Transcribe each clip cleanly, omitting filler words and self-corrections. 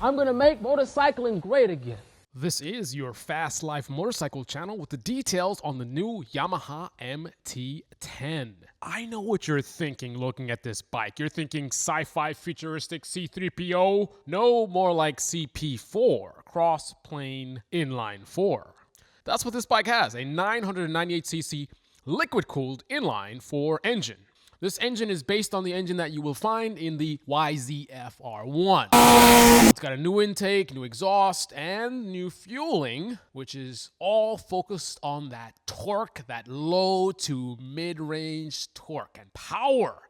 I'm gonna make motorcycling great again. This is your Fast Life motorcycle channel with the details on the new Yamaha MT10. I know what you're thinking looking at this bike. You're thinking sci-fi futuristic C3PO? No, more like CP4, cross-plane inline 4. That's what this bike has, a 998cc liquid-cooled inline 4 engine. This engine is based on the engine that you will find in the YZF-R1. It's got a new intake, new exhaust, and new fueling, which is all focused on that torque, that low to mid-range torque and power.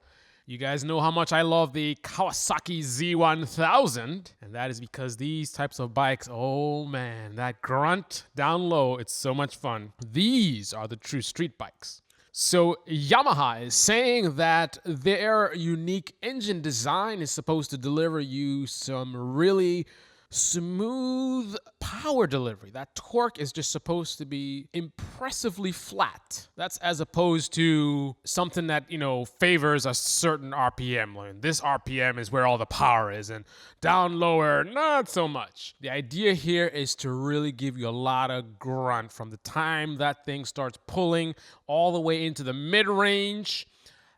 You guys know how much I love the Kawasaki Z1000, and that is because these types of bikes, oh man, that grunt down low, it's so much fun. These are the true street bikes. So Yamaha is saying that their unique engine design is supposed to deliver you some really smooth power delivery. That torque is just supposed to be impressively flat. That's as opposed to something that, favors a certain RPM. Like this RPM is where all the power is, and down lower, not so much. The idea here is to really give you a lot of grunt from the time that thing starts pulling all the way into the mid-range.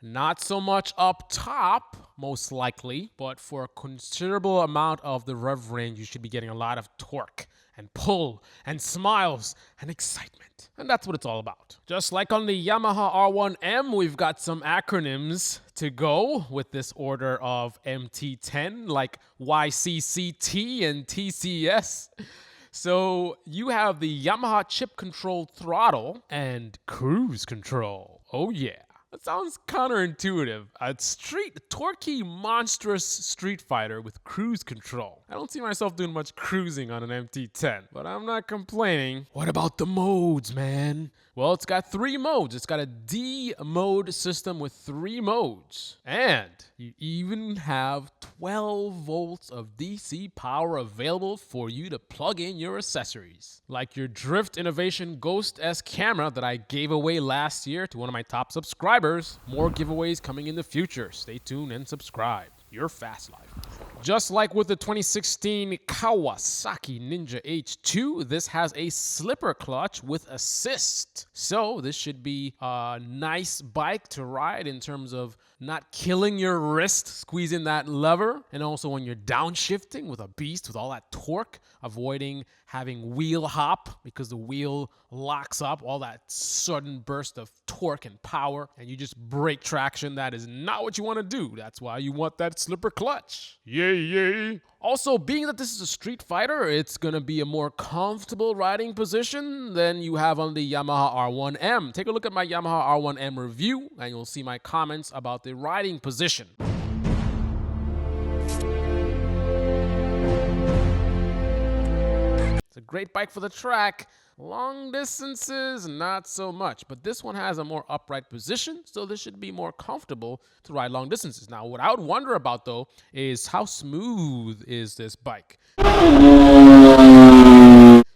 Not so much up top, most likely, but for a considerable amount of the rev range, you should be getting a lot of torque and pull and smiles and excitement. And that's what it's all about. Just like on the Yamaha R1M, we've got some acronyms to go with this order of MT10, like YCCT and TCS. So you have the Yamaha chip controlled throttle and cruise control. Oh yeah. That sounds counterintuitive. A torquey, monstrous Street Fighter with cruise control. I don't see myself doing much cruising on an MT10, but I'm not complaining. What about the modes, man? Well, it's got 3 modes. It's got a D mode system with 3 modes. And you even have 12 volts of DC power available for you to plug in your accessories. Like your Drift Innovation Ghost S camera that I gave away last year to one of my top subscribers. More giveaways coming in the future. Stay tuned and subscribe. Your Fast Life. Just like with the 2016 Kawasaki Ninja H2, this has a slipper clutch with assist. So this should be a nice bike to ride in terms of not killing your wrist squeezing that lever, and also when you're downshifting with a beast with all that torque, avoiding having wheel hop because the wheel locks up, all that sudden burst of torque and power, and you just break traction. That is not what you want to do. That's why you want that slipper clutch. Yay, yay. Also, being that this is a Street Fighter, it's going to be a more comfortable riding position than you have on the Yamaha R1M. Take a look at my Yamaha R1M review, and you'll see my comments about the riding position. It's a great bike for the track. Long distances, not so much. But this one has a more upright position, so this should be more comfortable to ride long distances. Now, what I would wonder about, though, is how smooth is this bike?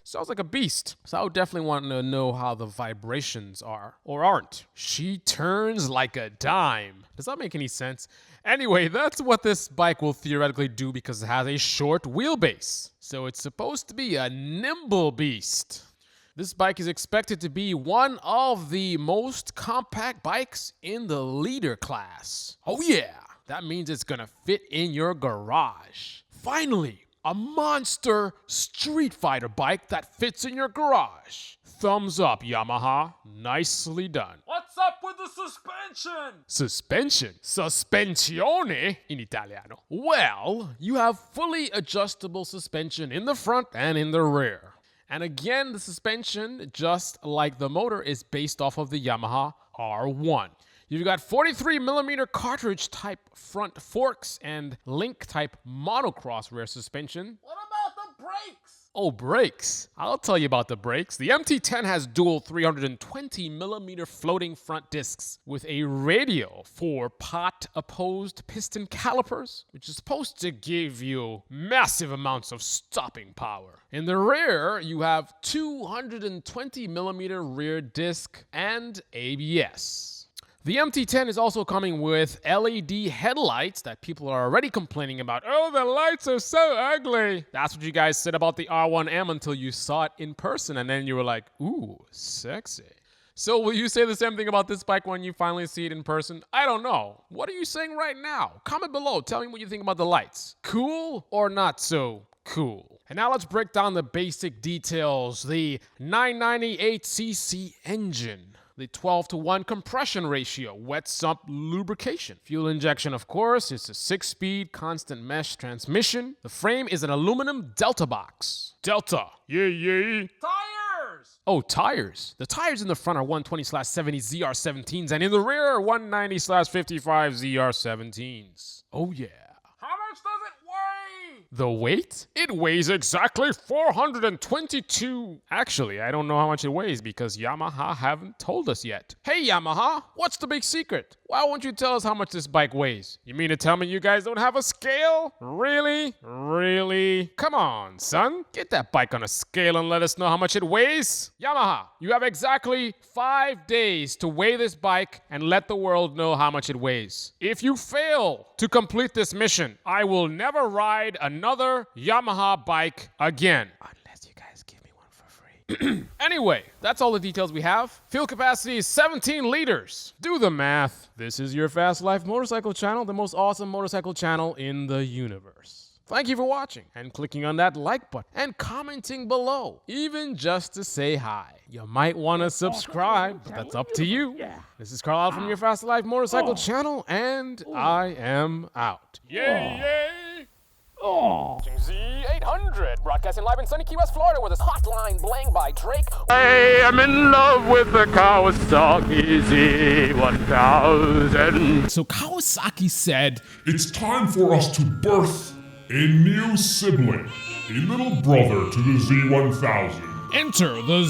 Sounds like a beast. So I would definitely want to know how the vibrations are, or aren't. She turns like a dime. Does that make any sense? Anyway, that's what this bike will theoretically do because it has a short wheelbase. So it's supposed to be a nimble beast. This bike is expected to be one of the most compact bikes in the leader class. Oh yeah, that means it's gonna fit in your garage. Finally, a monster Street Fighter bike that fits in your garage. Thumbs up, Yamaha. Nicely done. What's up with the suspension? Suspension? Sospensione in Italiano. Well, you have fully adjustable suspension in the front and in the rear. And again, the suspension, just like the motor, is based off of the Yamaha R1. You've got 43mm cartridge type front forks and link type monocross rear suspension. What about the brakes? Oh, brakes. I'll tell you about the brakes. The MT10 has dual 320mm floating front discs with a radial for pot-opposed piston calipers, which is supposed to give you massive amounts of stopping power. In the rear, you have 220mm rear disc and ABS. The MT10 is also coming with LED headlights that people are already complaining about. Oh, the lights are so ugly. That's what you guys said about the R1M until you saw it in person, and then you were like, ooh, sexy. So will you say the same thing about this bike when you finally see it in person? I don't know. What are you saying right now? Comment below. Tell me what you think about the lights. Cool or not so cool? And now let's break down the basic details. The 998cc engine. The 12:1 compression ratio, wet sump lubrication. Fuel injection, of course. It's a 6-speed constant mesh transmission. The frame is an aluminum Delta box. Delta. Yeah. Tires! Oh, tires. The tires in the front are 120/70 ZR17s, and in the rear are 190/55 ZR17s. Oh, yeah. How much does it weigh? The weight? It weighs exactly 422. Actually, I don't know how much it weighs because Yamaha haven't told us yet. Hey Yamaha, what's the big secret? Why won't you tell us how much this bike weighs? You mean to tell me you guys don't have a scale? Really? Really? Come on, son. Get that bike on a scale and let us know how much it weighs. Yamaha, you have exactly 5 days to weigh this bike and let the world know how much it weighs. If you fail to complete this mission, I will never ride another Yamaha bike again. Unless you guys give me one for free. Anyway, that's all the details we have. Fuel capacity is 17 liters. Do the math. This is your Fast Life motorcycle channel, the most awesome motorcycle channel in the universe. Thank you for watching and clicking on that like button and commenting below, even just to say hi. You might want to subscribe, but that's up to you. This is Carlyle from your Fast Life motorcycle channel, and I am out. Yay! Z800, broadcasting live in sunny Key West, Florida, with this hotline blang by Drake. I am in love with the Kawasaki Z1000. So Kawasaki said, It's time for us to birth a new sibling, a little brother to the Z1000. enter the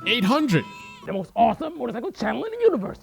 Z800. The most awesome motorcycle channel in the universe.